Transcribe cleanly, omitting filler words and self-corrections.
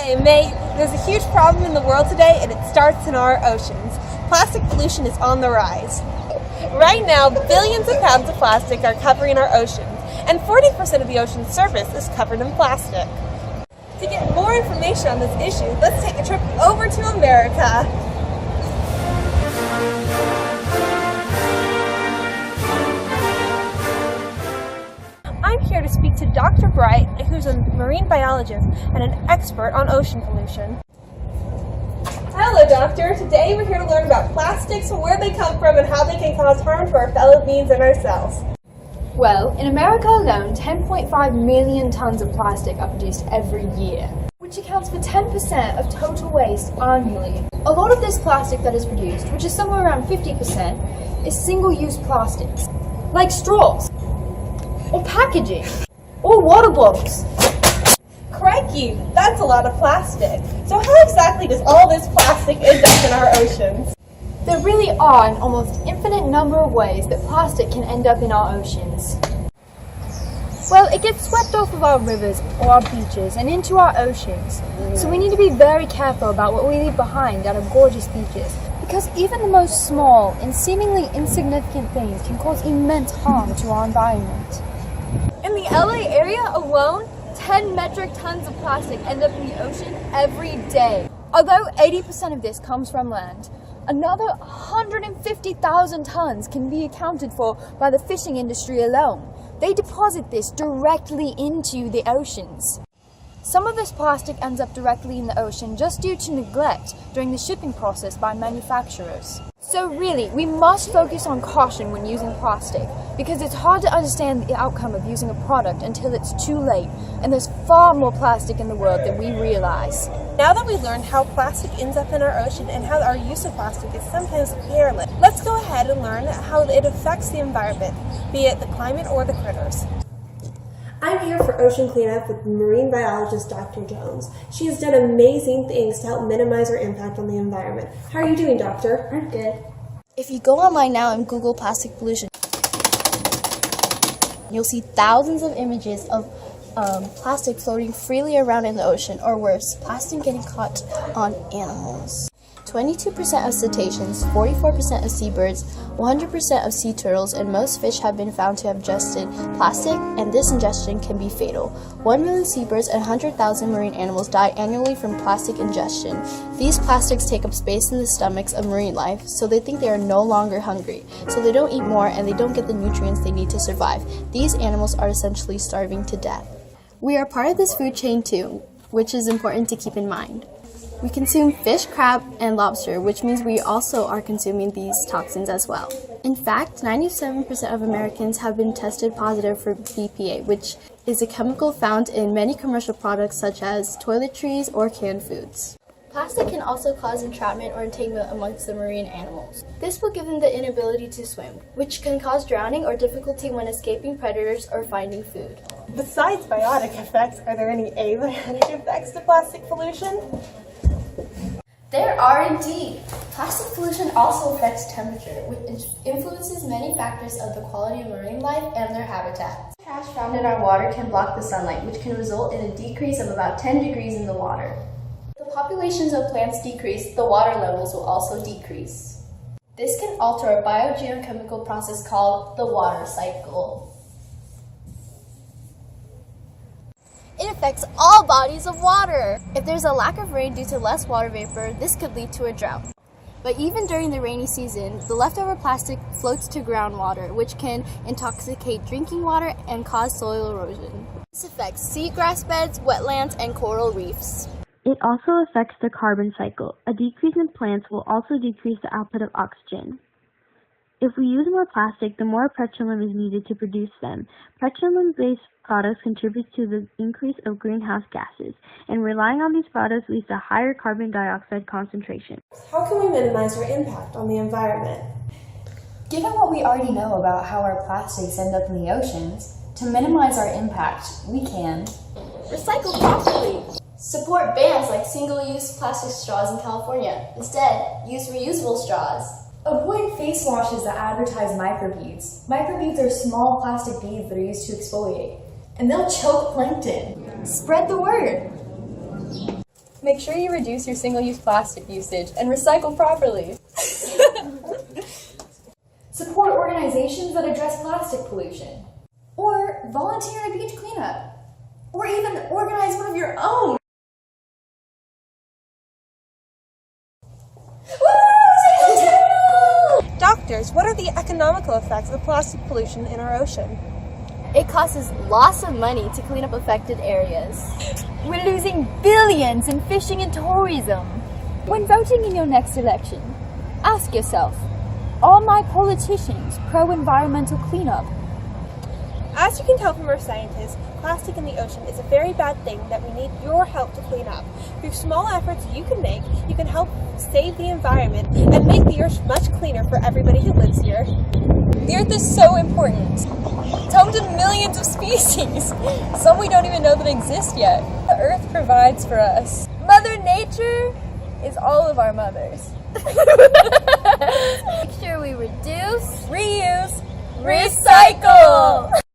Hey, mate, there's a huge problem in the world today, and it starts in our oceans. Plastic pollution is on the rise. Right now, billions of pounds of plastic are covering our oceans, and 40% of the ocean's surface is covered in plastic. To get more information on this issue, let's take a trip over to America. I'm here to speak to Dr. Bright, who's a marine biologist and an expert on ocean pollution. Hello, Doctor. Today we're here to learn about plastics, where they come from, and how they can cause harm to our fellow beings and ourselves. Well, in America alone, 10.5 million tons of plastic are produced every year, which accounts for 10% of total waste annually. A lot of this plastic that is produced, which is somewhere around 50%, is single-use plastics, like straws, or packaging, or water bottles. Crikey, that's a lot of plastic. So how exactly does all this plastic end up in our oceans? There really are an almost infinite number of ways that plastic can end up in our oceans. Well, it gets swept off of our rivers or our beaches and into our oceans. So we need to be very careful about what we leave behind at our gorgeous beaches, because even the most small and seemingly insignificant things can cause immense harm to our environment. In the LA area alone, 10 metric tons of plastic end up in the ocean every day. Although 80% of this comes from land, another 150,000 tons can be accounted for by the fishing industry alone. They deposit this directly into the oceans. Some of this plastic ends up directly in the ocean just due to neglect during the shipping process by manufacturers. So really, we must focus on caution when using plastic, because it's hard to understand the outcome of using a product until it's too late, and there's far more plastic in the world than we realize. Now that we've learned how plastic ends up in our ocean and how our use of plastic is sometimes careless, let's go ahead and learn how it affects the environment, be it the climate or the critters. I'm here for Ocean Cleanup with marine biologist Dr. Jones. She has done amazing things to help minimize our impact on the environment. How are you doing, Doctor? I'm good. If you go online now and Google plastic pollution, you'll see thousands of images of plastic floating freely around in the ocean, or worse, plastic getting caught on animals. 22% of cetaceans, 44% of seabirds, 100% of sea turtles, and most fish have been found to have ingested plastic, and this ingestion can be fatal. 1 million seabirds and 100,000 marine animals die annually from plastic ingestion. These plastics take up space in the stomachs of marine life, so they think they are no longer hungry. So they don't eat more, and they don't get the nutrients they need to survive. These animals are essentially starving to death. We are part of this food chain too, which is important to keep in mind. We consume fish, crab, and lobster, which means we also are consuming these toxins as well. In fact, 97% of Americans have been tested positive for BPA, which is a chemical found in many commercial products such as toiletries or canned foods. Plastic can also cause entrapment or entanglement amongst the marine animals. This will give them the inability to swim, which can cause drowning or difficulty when escaping predators or finding food. Besides biotic effects, are there any abiotic effects to plastic pollution? There are indeed. Plastic pollution also affects temperature, which influences many factors of the quality of marine life and their habitat. Trash found in our water can block the sunlight, which can result in a decrease of about 10 degrees in the water. If the populations of plants decrease, the water levels will also decrease. This can alter a biogeochemical process called the water cycle. It affects all bodies of water. If there's a lack of rain due to less water vapor, this could lead to a drought. But even during the rainy season, the leftover plastic floats to groundwater, which can intoxicate drinking water and cause soil erosion. This affects seagrass beds, wetlands, and coral reefs. It also affects the carbon cycle. A decrease in plants will also decrease the output of oxygen. If we use more plastic, the more petroleum is needed to produce them. Petroleum-based products contribute to the increase of greenhouse gases, and relying on these products leads to higher carbon dioxide concentration. How can we minimize our impact on the environment? Given what we already know about how our plastics end up in the oceans, to minimize our impact, we can recycle properly. Support bans like single-use plastic straws in California. Instead, use reusable straws. Avoid face washes that advertise microbeads. Microbeads are small plastic beads that are used to exfoliate, and they'll choke plankton. Spread the word. Make sure you reduce your single-use plastic usage and recycle properly. Support organizations that address plastic pollution. Or volunteer in a beach cleanup. Or even organize one of your own. Doctors, what are the economical effects of plastic pollution in our ocean? It costs lots of money to clean up affected areas. We're losing billions in fishing and tourism. When voting in your next election, ask yourself, are my politicians pro-environmental cleanup? As you can tell from our scientists, plastic in the ocean is a very bad thing that we need your help to clean up. Through small efforts you can make, you can help save the environment and make the earth much cleaner for everybody who lives here. The earth is so important. It's home to millions of species. Some we don't even know that exist yet. The earth provides for us. Mother Nature is all of our mothers. Make sure we reduce, Reuse, recycle!